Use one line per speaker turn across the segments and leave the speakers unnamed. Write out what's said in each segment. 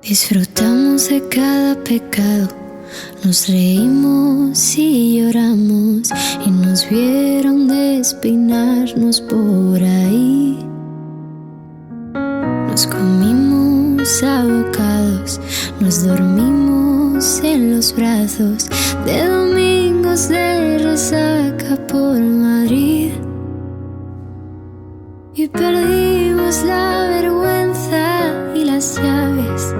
Disfrutamos de cada pecado, nos reímos y lloramos y nos vieron despeinarnos por ahí. Nos comimos abocados, nos dormimos en los brazos de domingos de resaca por Madrid. Y perdimos la vergüenza y las llaves.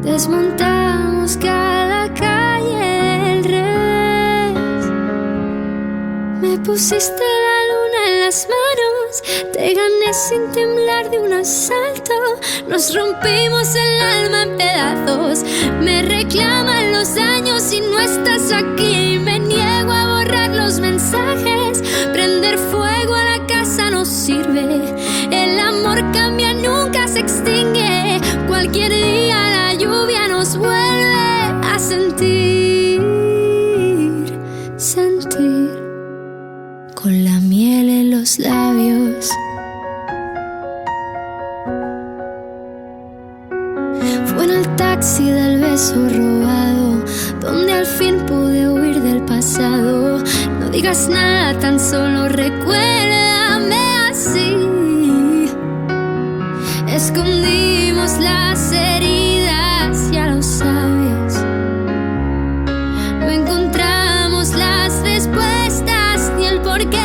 Desmontamos cada calle del revés. Me pusiste la luna en las manos, te gané sin temblar de un asalto. Nos rompimos el alma en pedazos, me reclaman los daños y no estás aquí. Me niego a borrar los mensajes, prender fuego a la casa no sirve. El amor cambia, nunca se extingue. Cualquier día la lluvia nos vuelve a sentir, sentir. Con la miel en los labios. Fue en el taxi del beso robado donde al fin pude huir del pasado. No digas nada, tan solo recuérdame así. Escondimos las heridas, ya lo sabes. No encontramos las respuestas ni el porqué.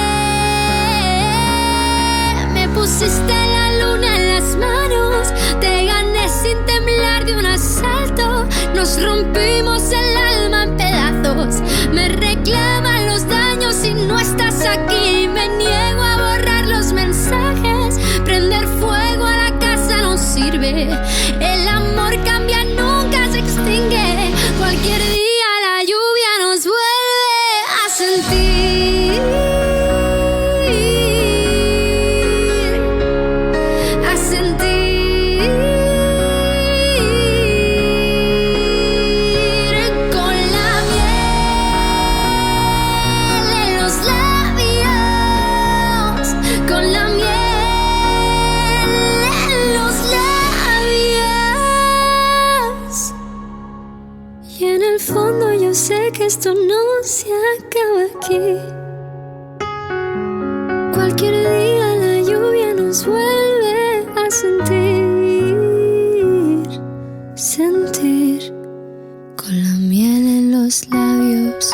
Me pusiste la luna en las manos, te gané sin temblar de un asalto. Nos rompimos el alma en pedazos, me reclaman los daños y no estás aquí. Me niego a borrar los mensajes, prender fuego a la casa no sirve. El amor cambia, nunca se extingue. Cualquier día la lluvia nos vuelve a sentir, a sentir. Con la miel en los labios, con la miel en los labios. Y en el fondo yo sé que esto no se acaba aquí. Cualquier día la lluvia nos vuelve a sentir, sentir. Con la miel en los labios.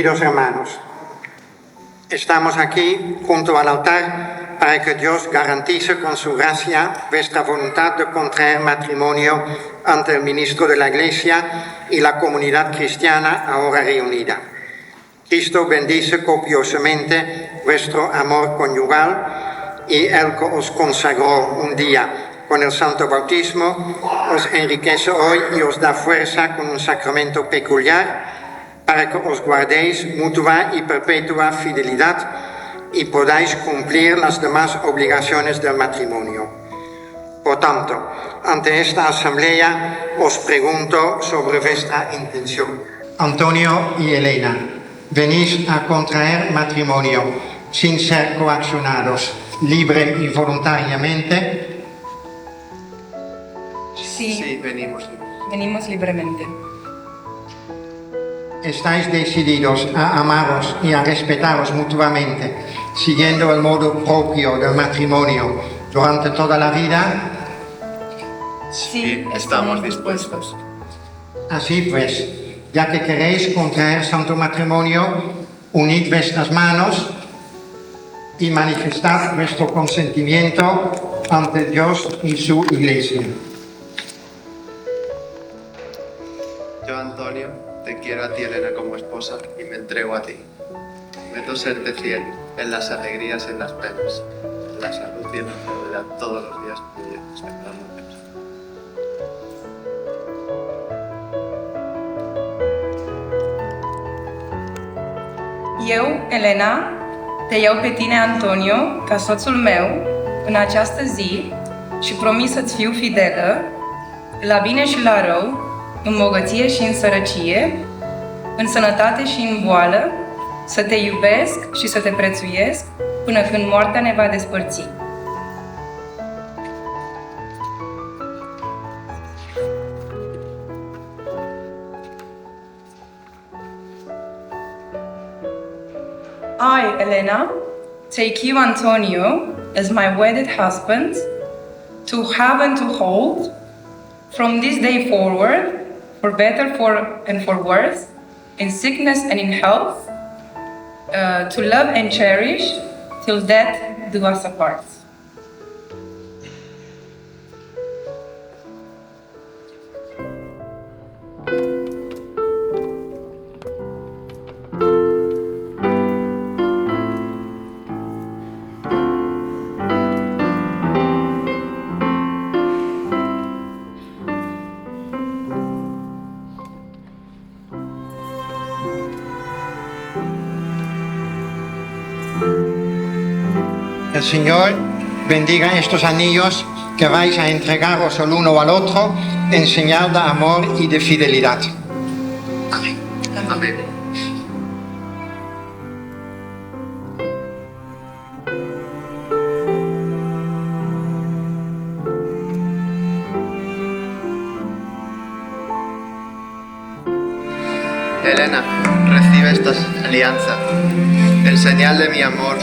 Queridos hermanos, estamos aquí junto al altar para que Dios garantice con su gracia vuestra voluntad de contraer matrimonio ante el ministro de la Iglesia y la comunidad cristiana ahora reunida. Cristo bendice copiosamente vuestro amor conyugal y Él que os consagró un día con el santo bautismo, os enriquece hoy y os da fuerza con un sacramento peculiar para que os guardéis mutua y perpetua fidelidad y podáis cumplir las demás obligaciones del matrimonio. Por tanto, ante esta asamblea os pregunto sobre vuestra intención. Antonio y Elena, venís a contraer matrimonio sin ser coaccionados, libre y voluntariamente.
Sí, venimos libremente.
¿Estáis decididos a amaros y a respetaros mutuamente, siguiendo el modo propio del matrimonio durante toda la vida?
Sí, estamos dispuestos.
Así pues, Ya que queréis contraer santo matrimonio, unid vuestras manos y manifestad vuestro consentimiento ante Dios y su Iglesia.
Yo, Antonio, te quiero a ti, Elena, como esposa y me entrego a ti. Prometo serte fiel en las alegrías y en las penas, en la salud y en la enfermedad, todos los días de mi vida, espectacular.
Eu, Elena, te iau pe tine, Antonio, ca soțul meu, în această zi și promit să-ți fiu fidelă, la bine și la rău, în bogăție și în sărăcie, în sănătate și în boală, să te iubesc și să te prețuiesc până când moartea ne va despărți. I, Elena, take you, Antonio, as my wedded husband, to have and to hold, from this day forward, for better and for worse, in sickness and in health, to love and cherish, till death do us apart.
El Señor bendiga estos anillos que vais a entregaros el uno al otro en señal de amor y de fidelidad.
Amén. Amén. Elena, recibe esta alianza, en señal de mi amor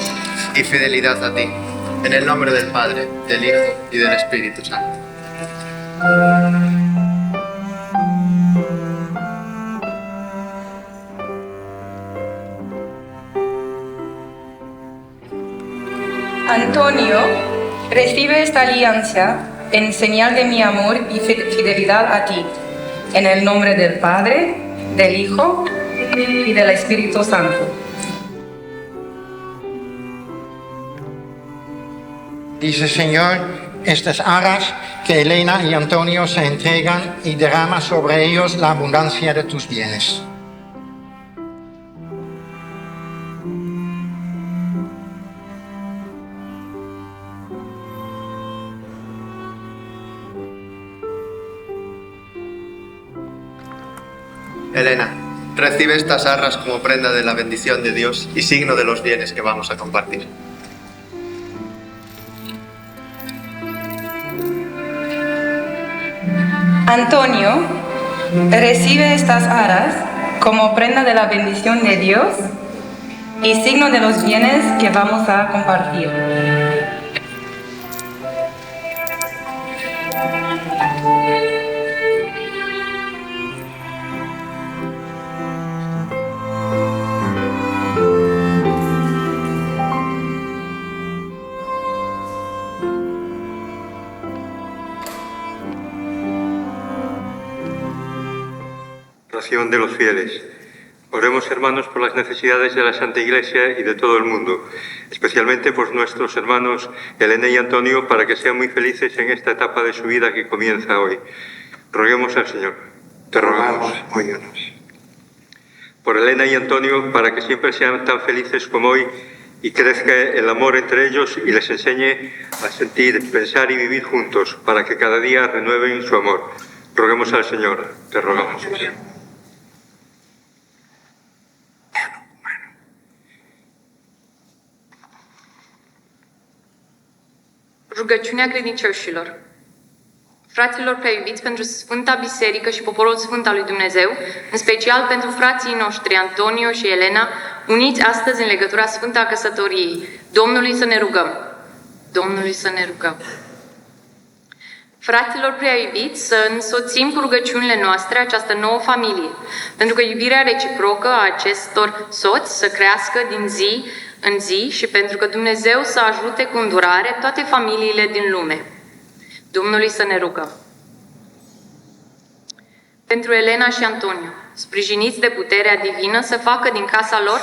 y fidelidad a ti, en el nombre del Padre, del Hijo y del Espíritu Santo.
Antonio, recibe esta alianza en señal de mi amor y fidelidad a ti, en el nombre del Padre, del Hijo y del Espíritu Santo.
Dice Señor, estas aras que Elena y Antonio se entregan y derrama sobre ellos la abundancia de tus bienes.
Elena, recibe estas arras como prenda de la bendición de Dios y signo de los bienes que vamos a compartir.
Antonio, recibe estas aras como prenda de la bendición de Dios y signo de los bienes que vamos a compartir.
Oración de los fieles. Oremos, hermanos, por las necesidades de la Santa Iglesia y de todo el mundo, especialmente por nuestros hermanos Elena y Antonio, para que sean muy felices en esta etapa de su vida que comienza hoy. Roguemos al Señor. Te rogamos, óyenos. Por Elena y Antonio, para que siempre sean tan felices como hoy y crezca el amor entre ellos y les enseñe a sentir, pensar y vivir juntos, para que cada día renueven su amor. Roguemos al Señor. Te rogamos.
Rugăciunea credincioșilor. Fraților prea iubiți, pentru Sfânta Biserică și poporul Sfânt al lui Dumnezeu, în special pentru frații noștri Antonio și Elena, uniți astăzi în legătura sfântă a căsătoriei. Domnului să ne rugăm. Domnului să ne rugăm. Fraților prea iubiți, să însoțim cu rugăciunile noastre această nouă familie, pentru că iubirea reciprocă a acestor soți să crească din zi în zi și pentru că Dumnezeu să ajute cu îndurare toate familiile din lume. Domnului să ne rugăm. Pentru Elena și Antonio, sprijiniți de puterea divină să facă din casa lor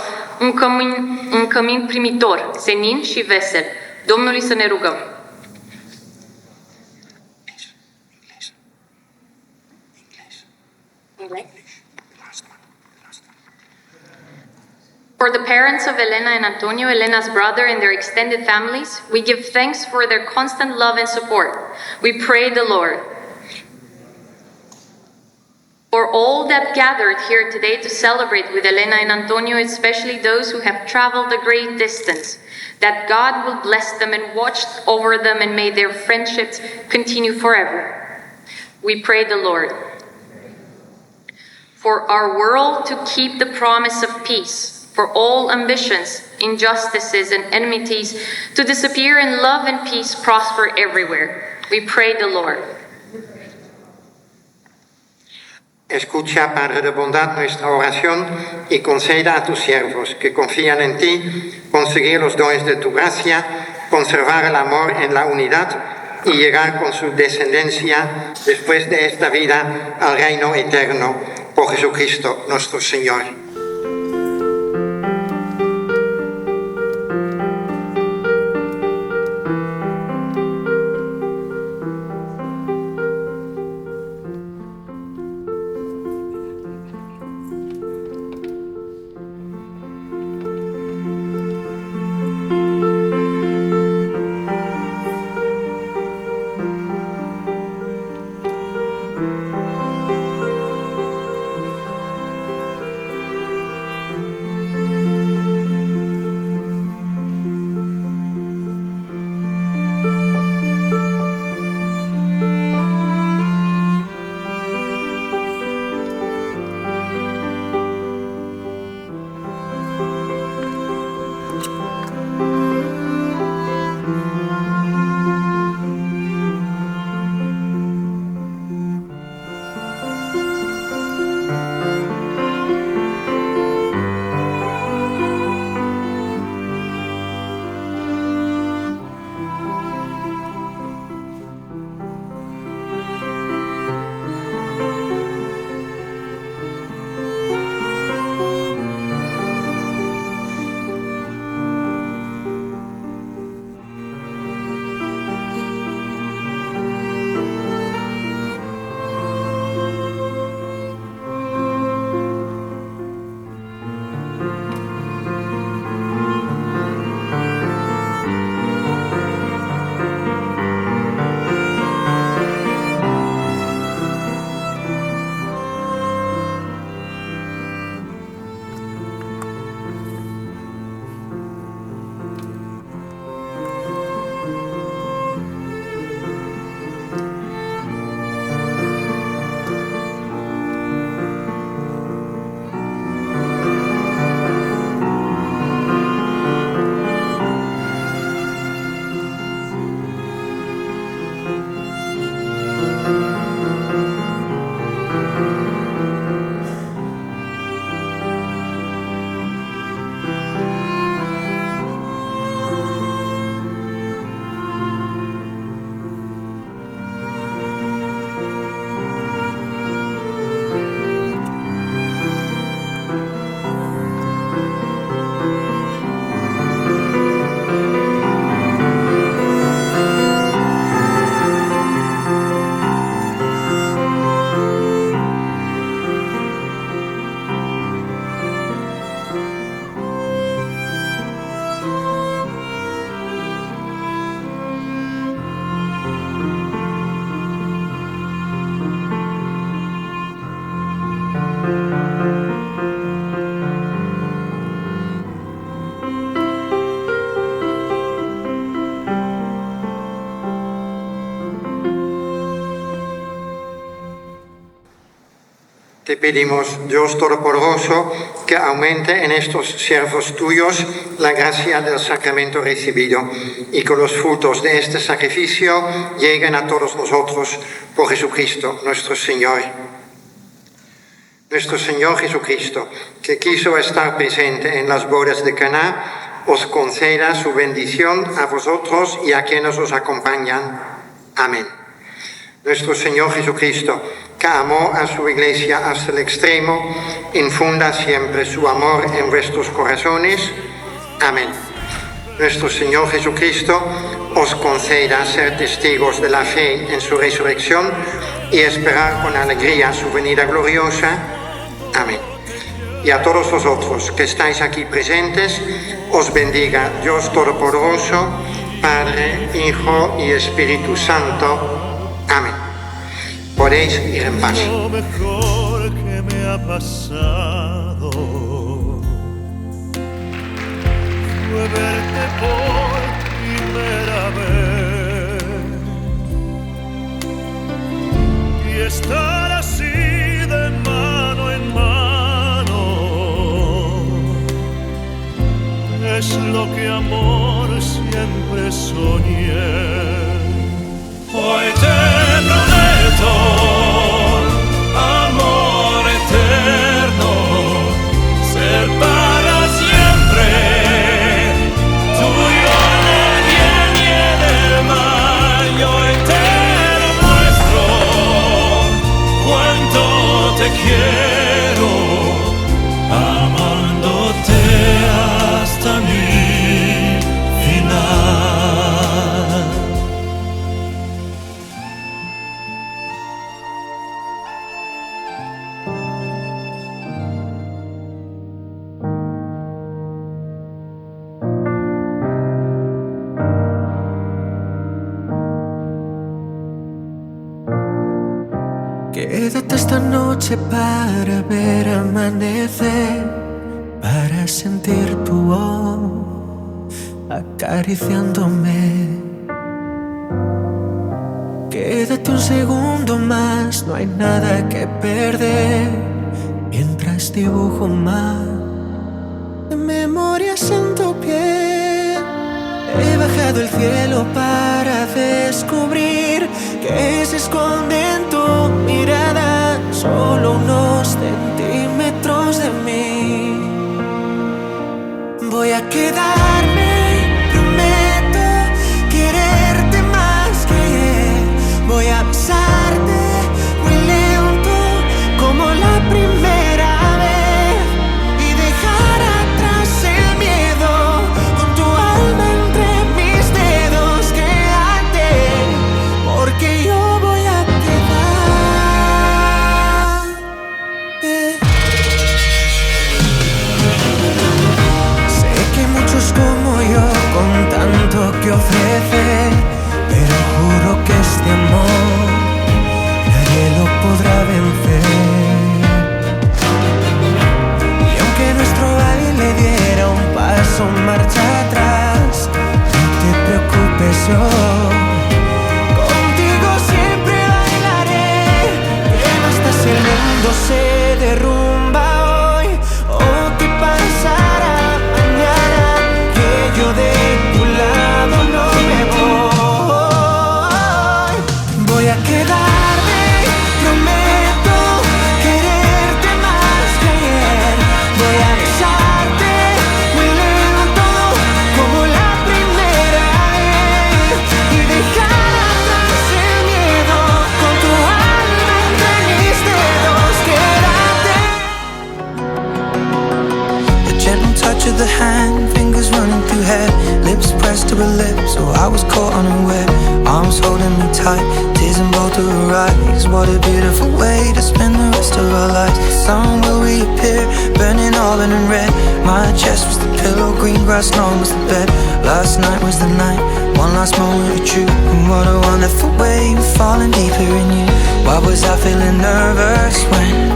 un cămin primitor, senin și vesel. Domnului să ne rugăm. For the parents of Elena and Antonio, Elena's brother, and their extended families, we give thanks for their constant love and support. We pray the Lord. For all that gathered here today to celebrate with Elena and Antonio, especially those who have traveled a great distance, that God will bless them and watch over them and may their friendships continue forever. We pray the Lord. For our world to keep the promise of peace, for all ambitions, injustices, and enmities to disappear and love and peace prosper everywhere. We pray the Lord.
Escucha, Padre de bondad, nuestra oración y conceda a tus siervos que confían en ti conseguir los dones de tu gracia, conservar el amor en la unidad y llegar con su descendencia después de esta vida al reino eterno por Jesucristo nuestro Señor. Te pedimos, Dios Todopoderoso, que aumente en estos siervos tuyos la gracia del sacramento recibido y que los frutos de este sacrificio lleguen a todos nosotros por Jesucristo, nuestro Señor. Nuestro Señor Jesucristo, que quiso estar presente en las bodas de Caná, os conceda su bendición a vosotros y a quienes os acompañan. Amén. Nuestro Señor Jesucristo, que amó a su Iglesia hasta el extremo, infunda siempre su amor en vuestros corazones. Amén. Nuestro Señor Jesucristo os conceda ser testigos de la fe en su resurrección y esperar con alegría su venida gloriosa. Amén. Y a todos vosotros que estáis aquí presentes, os bendiga Dios Todopoderoso, Padre, Hijo y Espíritu Santo. Amén. Podéis ir en paz.
Lo mejor que me ha pasado fue verte por primera vez y estar así de mano en mano. Es lo que amor siempre soñé. Hoy te prometo amor eterno, ser para siempre tuyo en el bien y en el mal. Y hoy te muestro cuánto te quiero, amándote hasta mi final.
Quédate esta noche para ver amanecer, para sentir tu voz acariciándome. Quédate un segundo más, no hay nada que perder, mientras dibujo más de memorias en tu piel. He bajado el cielo para descubrir que se esconde en tu mirada solo unos centímetros de mí. Voy a quedarme, prometo quererte más que ayer. Voy a besarte muy lento como la primera vez y dejar atrás el miedo con tu alma entre mis dedos. Quédate, porque yo voy a quedar. Sé que muchos como yo con tanto que ofrecer, pero juro que este amor nadie lo podrá vencer. Y aunque nuestro baile diera un paso marcha atrás, no te preocupes, yo contigo siempre bailaré. Que no estás, el mundo se derrumba hoy, o qué pasará mañana, que yo de tu lado no me voy. Voy a quedarme, prometo quererte más que ayer. Voy a besarte muy lento como la primera vez y dejar atrás el miedo con tu alma entre mis dedos. Quédate.
A gentle touch of the hand, fingers running through hair, lips pressed to her lips, so I was caught unaware. Arms holding me tight, tears in both of her eyes. What a beautiful way to spend the rest of our lives. Sun will reappear, burning auburn and red. My chest was the pillow, green grass lawn was the bed. Last night was the night, one last moment of truth. And what a wonderful way of falling deeper in you. Why was I feeling nervous when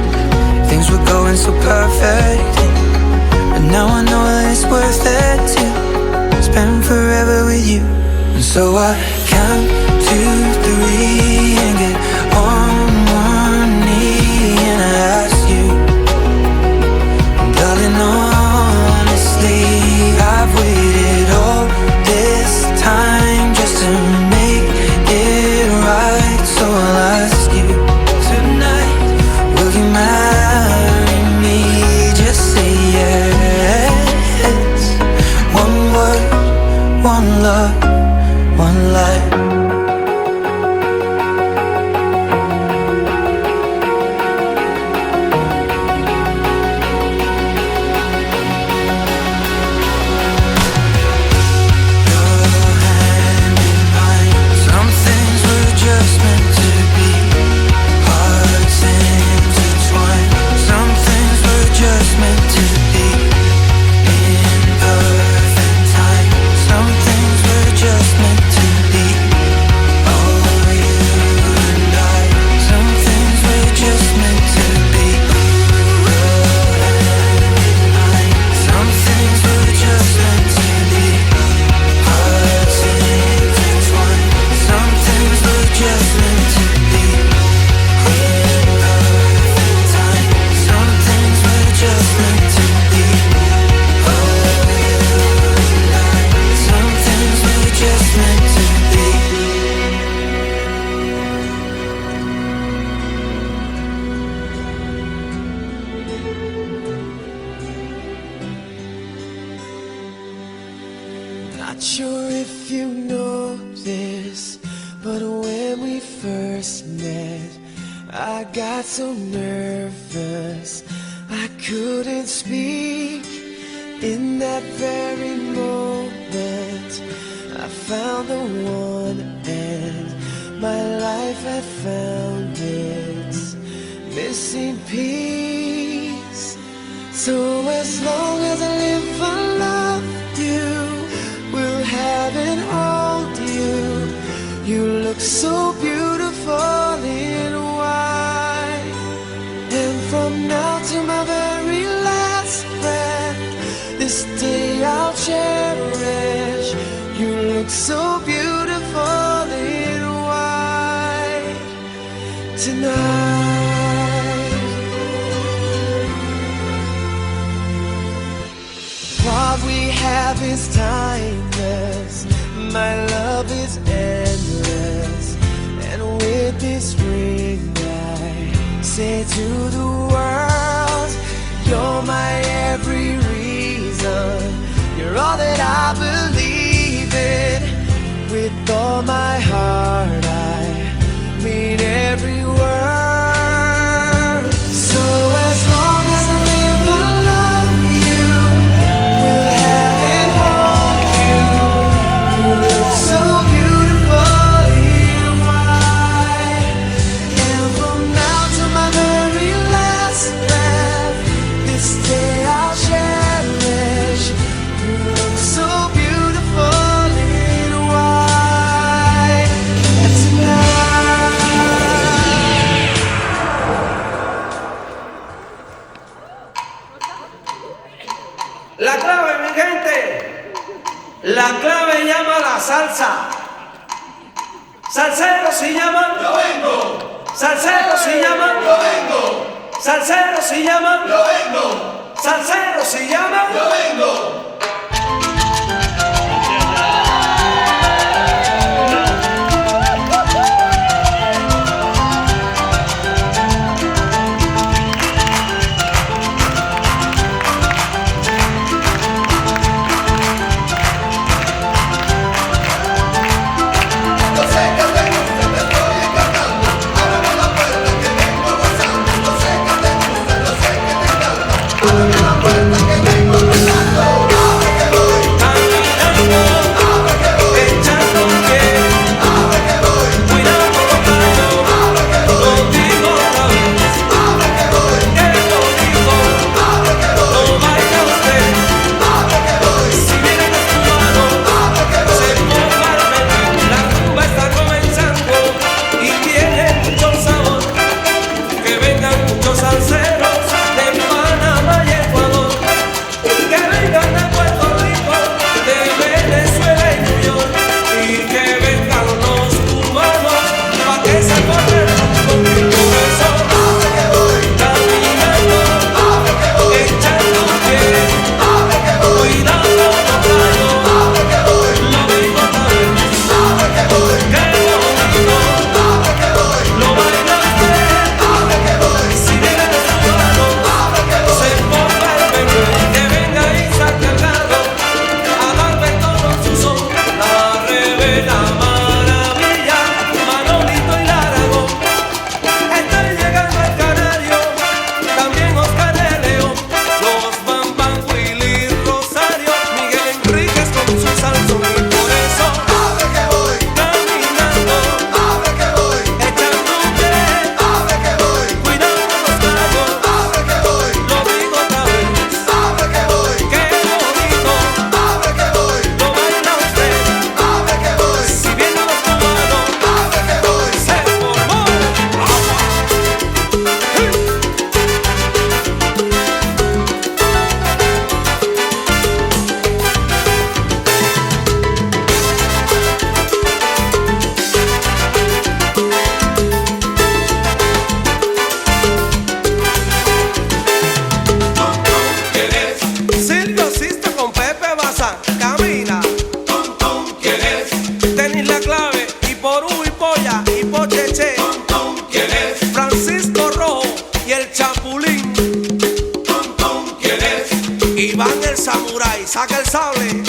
things were going so perfect? And now I know that it's worth it to spend forever with you. And so I count 2, 3 and get on one knee and I ask you, darling,
Not sure if you know this, but when we first met, I got so nervous I couldn't speak. In that very moment I found the one, and my life had found its missing piece. So as long as I live, I love you, will have and hold you. You look so beautiful in white, and from now to my very last breath, this day I'll cherish. You look so beautiful in white tonight. What we have is timeless, my love is endless, and with this ring I say to the world, you're my every reason, you're all that I believe in. With all my heart I mean every word. So as long as I live, I love you, will have and hold you. You look so beautiful in white, and from now to my very last breath, this day I'll cherish. You look so beautiful in white tonight.
La clave, mi gente, la clave llama la salsa. Salseros si llaman, yo vengo. Salseros si llaman, yo vengo. Salseros si llaman, yo vengo. Salseros si llaman, yo vengo. Iván el samurái, saca el sable.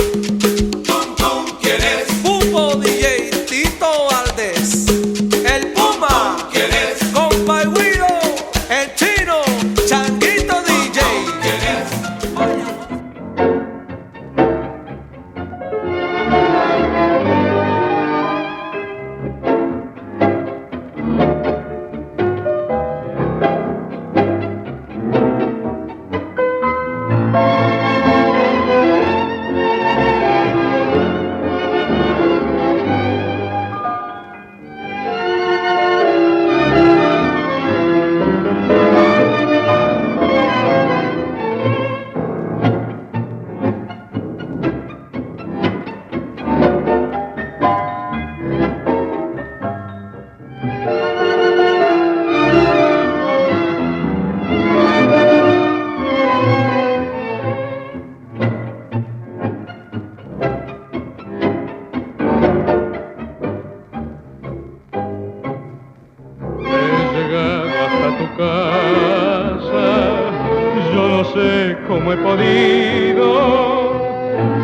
ido.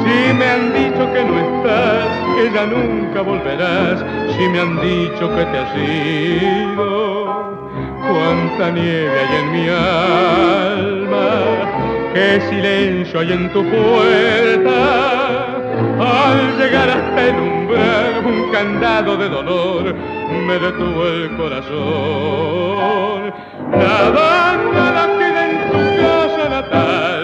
Si me han dicho que no estás, que ya nunca volverás, si me han dicho que te has ido, cuánta nieve hay en mi alma, qué silencio hay en tu puerta. Al llegar hasta el umbral, un candado de dolor me detuvo el corazón. Nada queda en tu casa natal,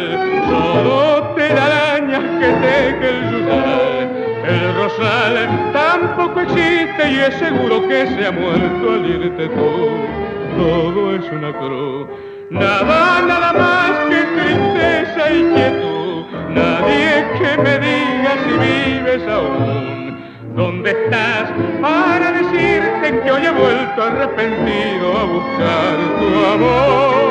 solo telarañas que teje el yuzal. El rosal tampoco existe y es seguro que se ha muerto al irte tú. Todo es una cruz, nada más que tristeza y quietud. Nadie que me diga si vives aún. ¿Dónde estás para decirte que hoy he vuelto arrepentido a buscar tu amor?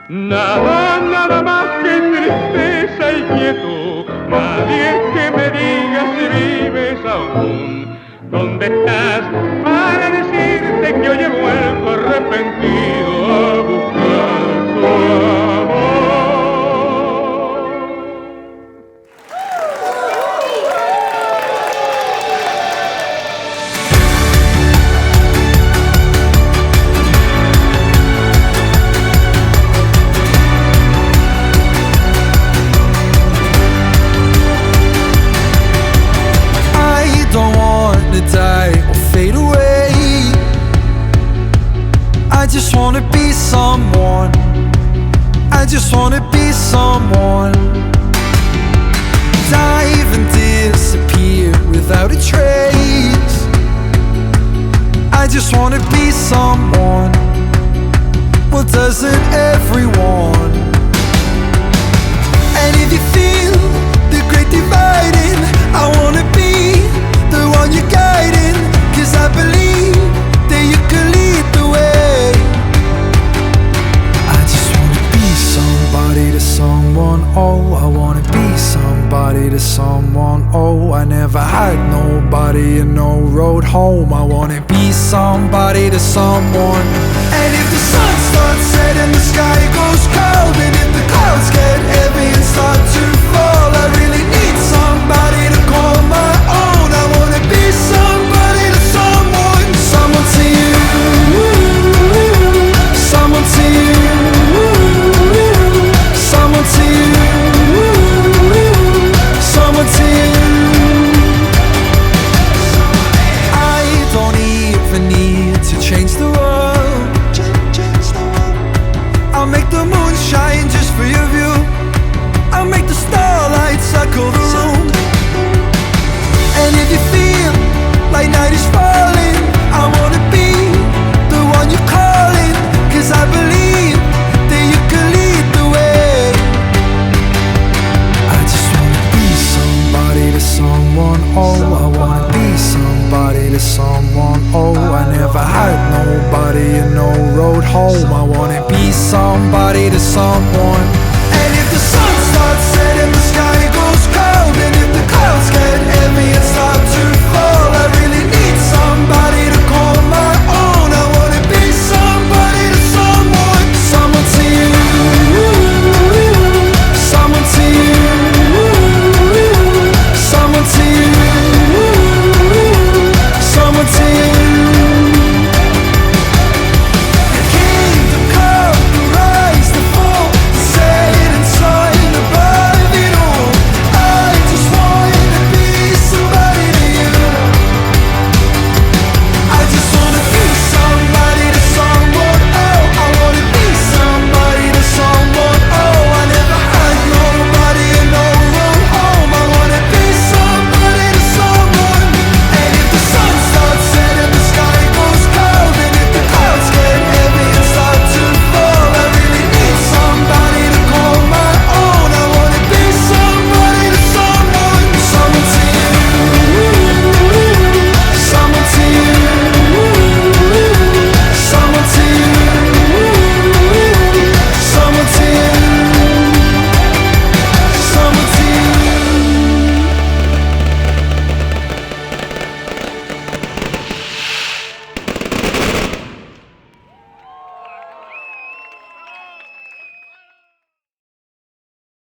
Nada más que tristeza y quietud. Nadie que me diga si vives aún. ¿Dónde estás para decirte que hoy he vuelto arrepentido a buscar tu amor?
Die or fade away. I just wanna be someone. I just wanna be someone. Dive and disappear without a trace. I just wanna be someone. Well, doesn't everyone? And if you feel the great dividing, I wanna be the one you're guiding, 'cause I believe that you can lead the way. I just wanna be somebody to someone, oh, I wanna be somebody to someone, oh, I never had nobody and no road home. I wanna be somebody to someone. And if the sun starts setting, the sky goes cold, and if the